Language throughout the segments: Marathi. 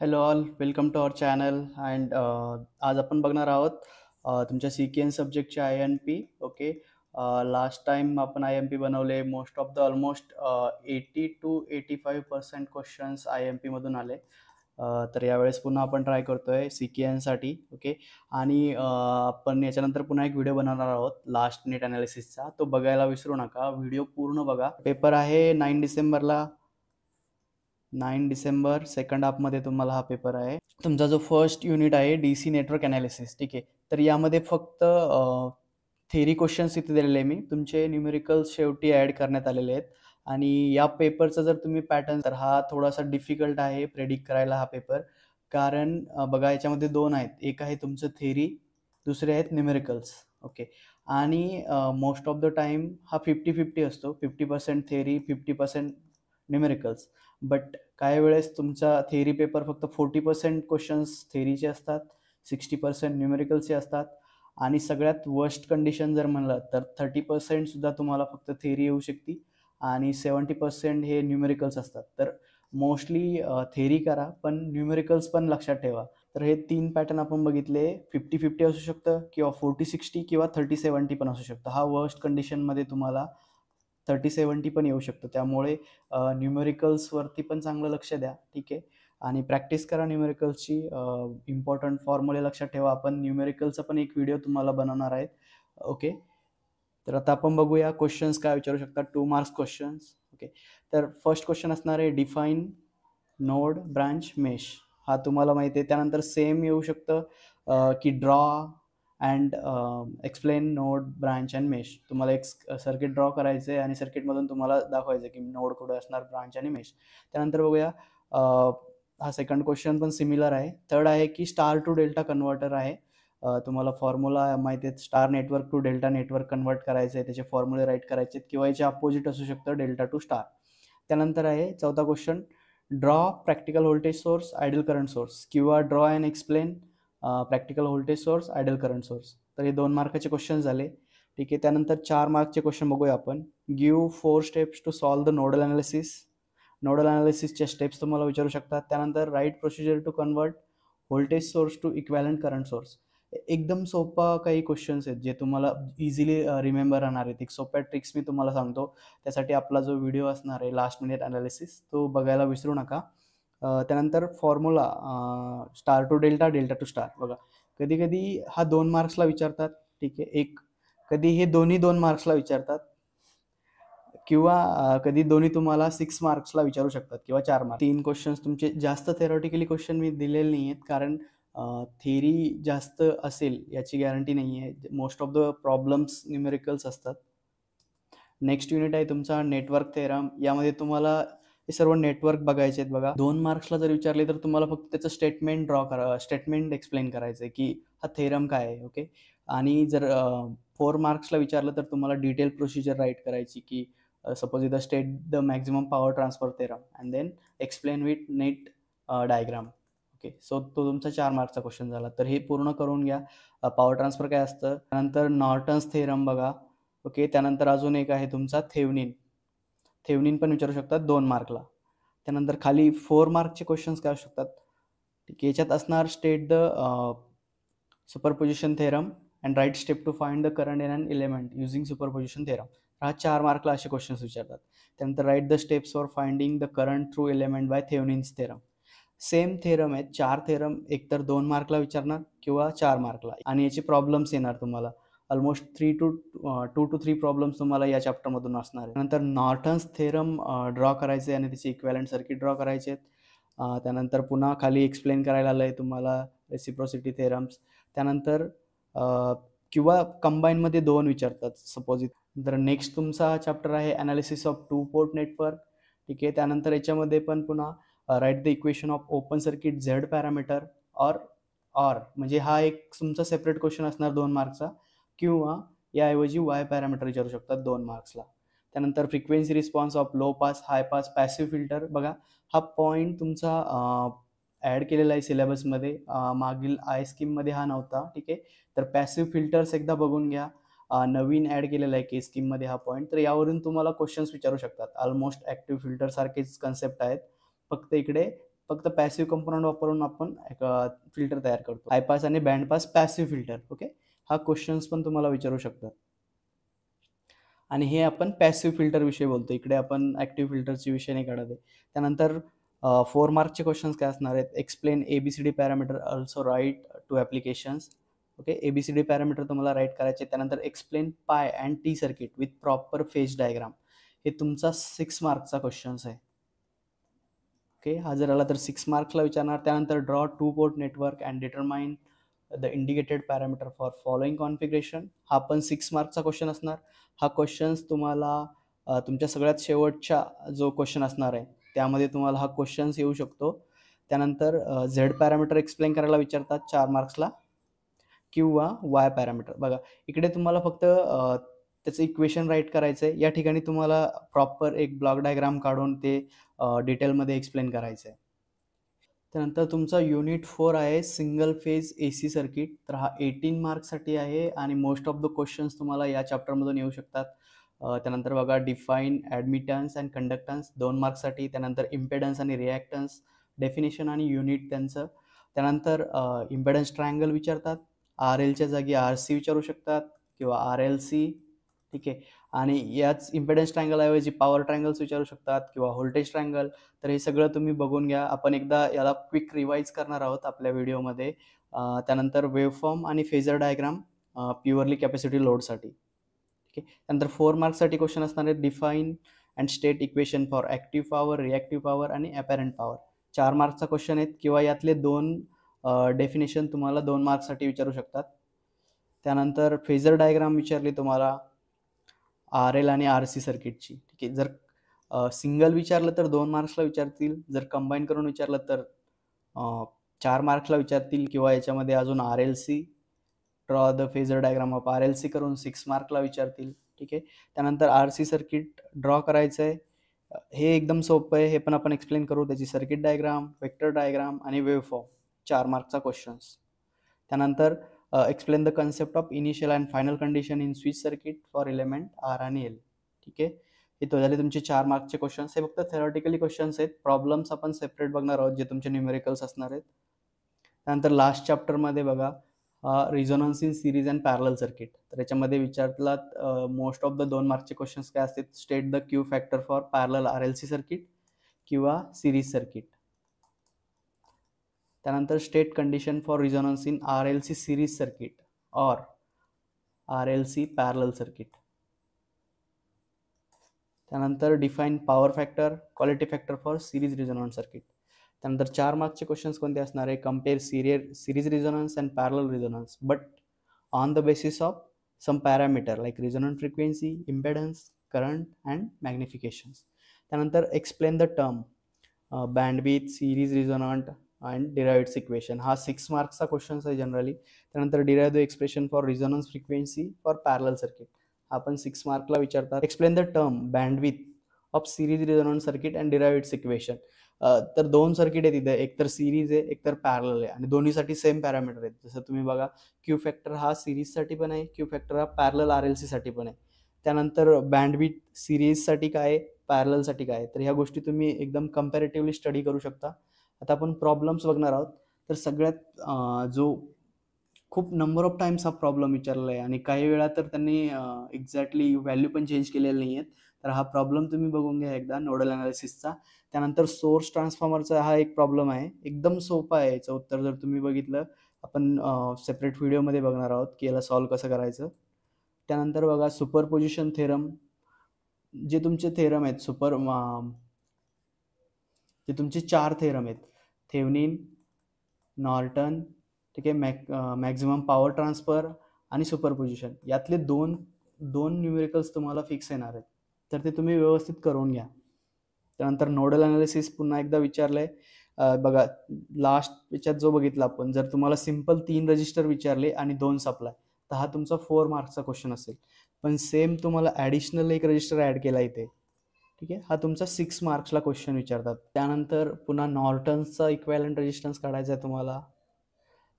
Hello all, welcome to our channel. And आज आपण बघणार आहोत तुमच्या सी के एन सब्जेक्टचे I N P. Okay, last time आपण आय एम पी बनवले. Most of the almost 80 to 85% questions I M पीमधून आले. तर यावेळेस पुन्हा आपण ट्राय करतोय सी के एनसाठी. ओके, आणि आपण याच्यानंतर पुन्हा एक व्हिडिओ बनवणार आहोत लास्ट नेट अनालिसिसचा. तो बघायला विसरू नका, व्हिडिओ पूर्ण बघा. पेपर आहे 9 डिसेंबरला. 9 डिसेंबर सेकंड हाफमध्ये तुम्हाला हा पेपर आहे. तुमचा जो फर्स्ट युनिट आहे डी सी नेटवर्क ॲनालिसिस. ठीक आहे, तर यामध्ये फक्त थेरी क्वेश्चन्स इथे दिलेले आहे. मी तुमचे न्यूमेरिकल्स शेवटी ॲड करण्यात आलेले आहेत. आणि या पेपरचा जर तुम्ही पॅटर्न, तर हा थोडासा डिफिकल्ट आहे प्रेडिक्ट करायला हा पेपर. कारण बघा, याच्यामध्ये दोन आहेत. एक आहे तुमचं थेरी, दुसरे आहेत न्यूमेरिकल्स. ओके, आणि मोस्ट ऑफ द टाईम हा 50-50 असतो. 50% थेरी, 50% न्यूमेरिकल्स. बट काही वेळेस तुमचा थेरी पेपर फक्त 40% क्वेश्चन्स थेरीचे असतात, 60% न्यूमेरिकलचे असतात. आणि सगळ्यात वर्स्ट कंडिशन जर म्हणलं तर 30% सुद्धा तुम्हाला फक्त थेरी येऊ शकते आणि 70% हे न्यूमेरिकल्स असतात. तर मोस्टली थेरी करा, पण न्यूमेरिकल्स पण लक्षात ठेवा. तर हे 3 पॅटर्न आपण बघितले. 50-50 असू शकतं, किंवा 40-60, किंवा 30-70 पण असू शकतं. हा वर्स्ट कंडिशनमध्ये तुम्हाला 30-70 पण येऊ शकतं. त्यामुळे न्यूमेरिकल्सवरती पण चांगलं लक्ष द्या. ठीक आहे, आणि प्रॅक्टिस करा न्यूमेरिकल्सची. इम्पॉर्टंट फॉर्म्युले लक्षात ठेवा. आपण न्यूमेरिकलचा पण एक व्हिडिओ तुम्हाला बनवणार आहेत. ओके, तर आता आपण बघूया क्वेश्चन्स काय विचारू शकतात. 2 मार्क्स क्वेश्चन्स. ओके, तर फर्स्ट क्वेश्चन असणार आहे डिफाईन नोड ब्रांच मेश. हा तुम्हाला माहिती आहे. त्यानंतर सेम येऊ शकतं की draw and explain node branch and mesh. तुम्हाला एक सर्किट ड्रॉ करायचं आहे आणि सर्किटमधून तुम्हाला दाखवायचं की नोड कुठे असणार, ब्रांच आणि मेश. त्यानंतर बघूया, हा सेकंड क्वेश्चन पण सिमिलर आहे. थर्ड आहे की स्टार टू डेल्टा कन्व्हर्टर आहे. तुम्हाला फॉर्म्युला माहिती आहे. Star network to delta network convert करायचं आहे, त्याचे फॉर्म्युले राईट करायचे आहेत, किंवा याचे अपोजिट असू शकतं, डेल्टा टू स्टार. त्यानंतर आहे चौथा question, draw practical voltage source, ideal current source, किंवा draw and explain practical voltage source, ideal current source. तर हे 2 मार्काचे क्वेश्चन झाले. ठीक आहे, त्यानंतर 4 मार्कचे क्वेश्चन बघूया आपण. Give 4 steps to solve the nodal analysis. Nodal अनालिसिसच्या स्टेप्स तुम्हाला विचारू शकतात. त्यानंतर write procedure to convert voltage source to equivalent current source. एकदम सोपा काही क्वेश्चन्स आहेत जे तुम्हाला इझिली रिमेंबर राहणार आहेत. एक सोप्या ट्रिक्स मी तुम्हाला सांगतो. त्यासाठी आपला जो व्हिडिओ असणार आहे लास्ट मिनिट अनालिसिस, तो बघायला विसरू नका. त्यानंतर formula star to delta, delta to star. बघा, कधी कधी हा 2 मार्क्सला विचारतात. ठीक आहे, कधी हे दोन्ही 2 मार्क्सला विचारतात, किंवा कधी दोन्ही तुम्हाला 6 मार्क्सला विचारू शकतात, किंवा 4 मार्क्स. 3 क्वेश्चन्स तुमचे जास्त थेरॉटिकली क्वेश्चन मी दिलेले नाही आहेत, कारण थेरी जास्त असेल याची गॅरंटी नाही आहे. Most of the problems numericals असतात. नेक्स्ट युनिट आहे तुमचा नेटवर्क थेरम. यामध्ये तुम्हाला हे सर्व नेटवर्क बघायचे आहेत. बघा, 2 मार्क्सला जर विचारले तर तुम्हाला फक्त त्याचं स्टेटमेंट ड्रॉ करा, स्टेटमेंट एक्सप्लेन करायचं आहे की हा थेरम काय आहे. ओके, आणि जर 4 मार्क्सला विचारलं तर तुम्हाला डिटेल प्रोसिजर राईट करायची की सपोज इथं state the maximum power transfer theorem and then explain with neat diagram. Okay, so तो तुमचा 4 मार्क्सचा क्वेश्चन झाला. तर हे पूर्ण करून घ्या. पॉवर ट्रान्सफर काय असतं. त्यानंतर नॉर्टन्स थेरम बघा. ओके, त्यानंतर अजून एक आहे तुमचा थेव्हनिन. थेव्हनिन पण विचारू शकतात 2 मार्कला. त्यानंतर खाली 4 मार्कचे क्वेश्चन्स काय असू शकतात. ठीक आहे, याच्यात असणार state the superposition theorem and write step to find the current in an element using superposition theorem. हा 4 मार्कला असे क्वेश्चन्स विचारतात. त्यानंतर write the steps for finding the current through element by Thevenin's theorem. Same theorem आहेत, 4 थेरम, एकतर 2 मार्कला विचारणार किंवा 4 मार्कला. आणि याचे प्रॉब्लेम्स येणार तुम्हाला ऑलमोस्ट 2 to 3 प्रॉब्लेम्स तुम्हाला या चॅप्टरमधून असणार आहे. नंतर नॉर्टन्स थेरम ड्रॉ करायचे आणि त्याचे इक्वॅलंट सर्किट ड्रॉ करायचे आहेत. त्यानंतर पुन्हा खाली एक्सप्लेन करायला आलं आहे तुम्हाला रेसिप्रोसिटी थेरम्स. त्यानंतर किंवा कंबाईनमध्ये 2 विचारतात सपोज. तर नेक्स्ट तुमचा चॅप्टर आहे अनालिसिस ऑफ 2 पोर्ट नेटवर्क. ठीक आहे, त्यानंतर याच्यामध्ये पण पुन्हा write the equation of open circuit Z parameter or म्हणजे हा एक तुमचा सेपरेट क्वेश्चन असणार 2 मार्क्सचा, किंवा याऐवजी वाय पॅरामीटर विचारू शकतात 2 मार्क्सला. त्यानंतर frequency response of low pass, high pass, passive filter. बघा, हा पॉईंट तुमचा ॲड केलेला आहे सिलेबसमध्ये. मागील आय स्कीममध्ये हा नव्हता. ठीक आहे, तर पॅसिव्ह फिल्टर्स एकदा बघून घ्या. नवीन ॲड केलेला आहे के स्कीममध्ये हा पॉईंट. तर यावरून तुम्हाला क्वेश्चन्स विचारू शकतात. ऑलमोस्ट ॲक्टिव्ह फिल्टर सारखेच कन्सेप्ट आहेत, फक्त इकडे फक्त पॅसिव्ह कंपोनंट वापरून आपण एक फिल्टर तयार करतो. हाय पास आणि band pass passive filter. Okay, हा क्वेश्चन्स पण तुम्हाला विचारू शकतात. आणि हे आपण पॅसिव्ह फिल्टर विषयी बोलतो. इकडे आपण ऍक्टिव्ह फिल्टरचे विषय नाही काढत आहे. त्यानंतर 4 मार्कचे क्वेश्चन्स काय असणार आहेत? Explain ABCD parameter also write to applications. Okay, ABCD parameter तुम्हाला राईट करायचे. त्यानंतर explain pi and T circuit with proper phase diagram. हे तुमचा 6 मार्कचा क्वेश्चन्स आहे. ओके, हा जर आला तर 6 मार्क्सला विचारणार. त्यानंतर draw 2 port network and determine the indicated parameter for following configuration. हा पण 6 मार्कचा क्वेश्चन असणार. हा क्वेश्चन्स तुम्हाला तुमच्या सगळ्यात शेवटच्या जो क्वेश्चन असणार आहे त्यामध्ये तुम्हाला हा क्वेश्चन्स येऊ शकतो. त्यानंतर झेड पॅरामीटर एक्सप्लेन करायला विचारतात 4 मार्क्सला, किंवा वाय पॅरामीटर. बघा, इकडे तुम्हाला फक्त त्याचं इक्वेशन राईट करायचं आहे. या ठिकाणी तुम्हाला प्रॉपर एक ब्लॉक डायग्राम काढून ते डिटेलमध्ये एक्सप्लेन करायचं आहे. त्यानंतर तुमचा युनिट 4 आहे सिंगल फेज AC सर्किट. तर हा 18 मार्क्ससाठी आहे आणि मोस्ट ऑफ द क्वेश्चन्स तुम्हाला या चॅप्टरमधून येऊ शकतात. त्यानंतर बघा, डिफाईन ॲडमिटन्स अँड कंडक्टन्स 2 मार्क्ससाठी. त्यानंतर इम्पेडन्स आणि रिॲक्टन्स, डेफिनेशन आणि युनिट त्यांचं. त्यानंतर इम्पेडन्स ट्रायंगल विचारतात. RLच्या जागी RC विचारू शकतात किंवा RLC. ठीक आहे, आणि याच इम्पेडन्स ट्रायंगलऐवजी पॉवर ट्रायंगल्स विचारू शकतात किंवा व्होल्टेज ट्रायंगल. तर हे सगळं तुम्ही बघून घ्या. आपण एकदा याला क्विक रिवाईज करणार आहोत आपल्या व्हिडिओमध्ये. त्यानंतर वेवफॉर्म आणि फेजर डायग्राम प्युअरली कॅपॅसिटी लोडसाठी. ठीक आहे, त्यानंतर 4 मार्क्ससाठी क्वेश्चन असणार आहेत. Define and state equation for active power, reactive power आणि ॲपॅरंट पॉवर. 4 मार्क्सचा क्वेश्चन आहेत किंवा यातले 2 डेफिनेशन तुम्हाला 2 मार्क्ससाठी विचारू शकतात. त्यानंतर फेजर डायग्राम विचारली तुम्हाला RL आणि RC सर्किटची. ठीक आहे, जर सिंगल विचारलं तर 2 मार्क्सला विचारतील. जर कंबाईन करून विचारलं तर 4 मार्क्सला विचारतील, किंवा याच्यामध्ये अजून RLC draw the phasor diagram of RLC करून 6 मार्कला विचारतील. ठीक आहे, त्यानंतर RC सर्किट ड्रॉ करायचं आहे. हे एकदम सोपं आहे, हे पण आपण एक्सप्लेन करू. त्याची सर्किट डायग्राम, वेक्टर डायग्राम आणि वेवफॉर्म 4 मार्कचा क्वेश्चन्स. त्यानंतर explain the concept of initial and final condition in switch circuit for element R आणि L. ठीक आहे, हे तो झाले तुमचे 4 मार्कचे क्वेश्चन्स. हे फक्त थेरॉटिकली क्वेश्चन्स आहेत. प्रॉब्लेम्स आपण सेपरेट बघणार आहोत, जे तुमचे न्यूमेरिकल्स असणार आहेत. त्यानंतर लास्ट चॅप्टरमध्ये बघा, resonance in series and parallel circuit. तर याच्यामध्ये विचारलात मोस्ट ऑफ द 2 मार्कचे क्वेश्चन्स काय असतात? State the Q factor for parallel RLC circuit किंवा सिरीज सर्किट. त्यानंतर state condition for resonance in RLC series circuit और RLC पॅरलल सर्किट. त्यानंतर define power factor, quality factor for series resonance circuit. त्यानंतर 4 मार्क्सचे क्वेश्चन्स कोणते असणार आहे? Compare series resonance and parallel resonance but on the basis of some parameter like resonant frequency, impedance, current and magnifications. त्यानंतर explain the term bandwidth, series resonant and derived equation. हा 6 मार्क्सचा क्वेश्चन्स आहे जनरली. त्यानंतर derive the expression for resonance frequency for parallel circuit. आपण 6 मार्कला विचारतात. Explain the term bandwidth of series resonant circuit and derived equation. तर 2 सर्किट आहेत इथे, एक तर सिरीज आहे, एक तर पॅरलल आहे, आणि दोन्हीसाठी सेम पॅरामीटर आहेत. जसं तुम्ही बघा, क्यू फॅक्टर हा सिरीजसाठी पण आहे, क्यू फॅक्टर हा पॅरलल RLC साठी पण आहे. त्यानंतर बँडविथ सिरीजसाठी काय आहे, पॅरललसाठी काय आहे, तर ह्या गोष्टी तुम्ही एकदम कम्पॅरेटिव्हली स्टडी करू शकता. आता आपण प्रॉब्लेम्स बघणार आहोत. तर सगळ्यात जो खूप नंबर ऑफ टाइम्स हा प्रॉब्लेम विचारलेला आहे आणि काही वेळा तर त्यांनी एक्झॅक्टली व्हॅल्यू पण चेंज केलेली नाही आहेत. तर हा प्रॉब्लेम तुम्ही बघून घ्या एकदा, नोडल अनालिसिसचा. त्यानंतर सोर्स ट्रान्सफॉर्मरचा हा एक प्रॉब्लेम आहे, एकदम सोपा आहे. याचं उत्तर जर तुम्ही बघितलं, आपण सेपरेट व्हिडिओमध्ये बघणार आहोत की याला सॉल्व्ह कसं करायचं. त्यानंतर बघा, सुपरपोजिशन थेरम. जे तुमचे थेरम आहेत जे तुमचे 4 थेरम आहेत, थेव्हनिन, नॉर्टन, ठीक आहे, मॅक्झिमम पॉवर ट्रान्सफर आणि सुपरपोजिशन, यातले दोन न्यूमेरिकल्स तुम्हाला फिक्स येणार आहेत. तर ते तुम्ही व्यवस्थित करून घ्या. त्यानंतर नोडल अनालिसिस पुन्हा एकदा विचारलंय. बघा, लास्ट याच्यात जो बघितला आपण, जर तुम्हाला सिंपल 3 रजिस्टर विचारले आणि 2 सप्लाय, तर हा तुमचा 4 मार्क्सचा क्वेश्चन असेल. पण सेम तुम्हाला ॲडिशनल एक रजिस्टर ॲड केला इथे, ठीक आहे, हा तुमचा 6 मार्क्सला क्वेश्चन विचारतात. त्यानंतर पुन्हा नॉर्टन्सचा इक्वॅलंट रेजिस्टन्स काढायचा आहे तुम्हाला.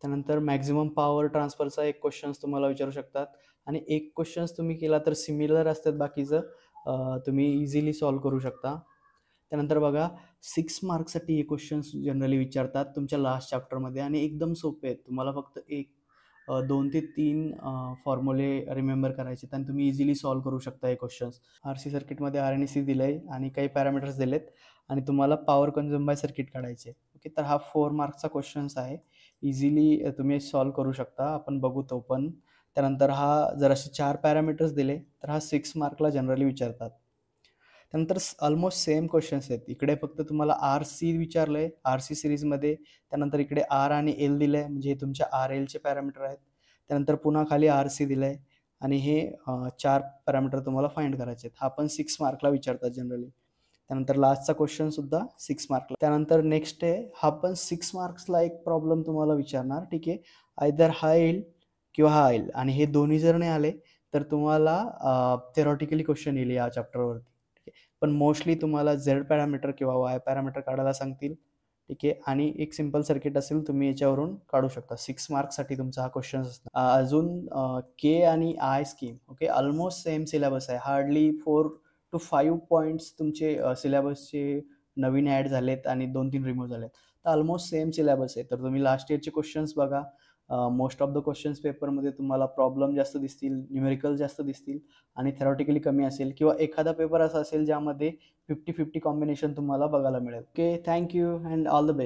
त्यानंतर मॅक्झिमम पॉवर ट्रान्सफरचा एक क्वेश्चन्स तुम्हाला विचारू शकतात, आणि एक क्वेश्चन्स तुम्ही केला तर सिमिलर असतात बाकीचं, तुम्ही इझिली सॉल्व्ह करू शकता. त्यानंतर बघा, 6 मार्क्ससाठी हे क्वेश्चन्स जनरली विचारतात तुमच्या लास्ट चॅप्टरमध्ये आणि एकदम सोपे आहेत. तुम्हाला फक्त 2 ते 3 फॉर्म्युले रिमेंबर करायचे आहेत आणि तुम्ही इझिली सॉल्व्ह करू शकता हे क्वेश्चन्स. आर-सी सर्किटमध्ये आर आणि सी दिलंय आणि काही पॅरामीटर्स दिलेत आणि तुम्हाला पॉवर कन्झ्युम बाय सर्किट काढायचे. ओके, तर हा 4 मार्क्सचा क्वेश्चन्स आहे. इझिली तुम्ही सॉल्व्ह करू शकता. आपण बघू तो पण. त्यानंतर हा जर असे 4 पॅरामीटर्स दिले तर हा 6 मार्कला जनरली विचारतात. त्यानंतर ऑलमोस्ट सेम क्वेश्चन्स आहेत. इकडे फक्त तुम्हाला आर-सी विचारलंय, आर-सी सीरीजमध्ये. त्यानंतर इकडे आर आणि एल दिलंय, म्हणजे हे तुमच्या आर-एलचे पॅरामीटर आहेत. त्यानंतर पुन्हा खाली आर-सी दिलंय आणि हे 4 पॅरामीटर तुम्हाला फाइंड करायचे आहेत. हा पण 6 मार्कला विचारतात जनरली. त्यानंतर लास्टचा क्वेश्चन सुद्धा 6 मार्कला. त्यानंतर नेक्स्ट आहे, हा पण 6 मार्क्सला एक प्रॉब्लेम तुम्हाला विचारणार. ठीक आहे, आयदर हा येईल किंवा हा येईल आणि हे दोन्ही जर नाही आले तर तुम्हाला थेरॉटिकली क्वेश्चन येईल या चॅप्टरवरती. ठीक आहे, पण मोस्टली तुम्हाला झेड पॅरामीटर किंवा वाय पॅरामीटर काढायला सांगतील. ठीक आहे, आणि एक सिंपल सर्किट असेल तुम्ही याच्यावरून काढू शकता. 6 मार्क्ससाठी तुमचा हा क्वेश्चन असणार. अजून के आणि I scheme. Okay, almost same syllabus आहे. हार्डली 4 to 5 पॉईंट्स तुमचे सिलेबसचे नवीन ॲड झालेत आणि 2-3 रिमूव्ह झालेत. तर ऑलमोस्ट सेम सिलेबस आहे. तर तुम्ही लास्ट इयरचे क्वेश्चन्स बघा. मोस्ट ऑफ द क्वेश्चन्स पेपरमध्ये तुम्हाला प्रॉब्लेम जास्त दिसतील, न्यूमेरिकल जास्त दिसतील आणि थेरॉटिकली कमी असेल किंवा एखादा पेपर असा असेल ज्यामध्ये 50-50 कॉम्बिनेशन तुम्हाला बघायला मिळेल. Okay, thank you and all the best.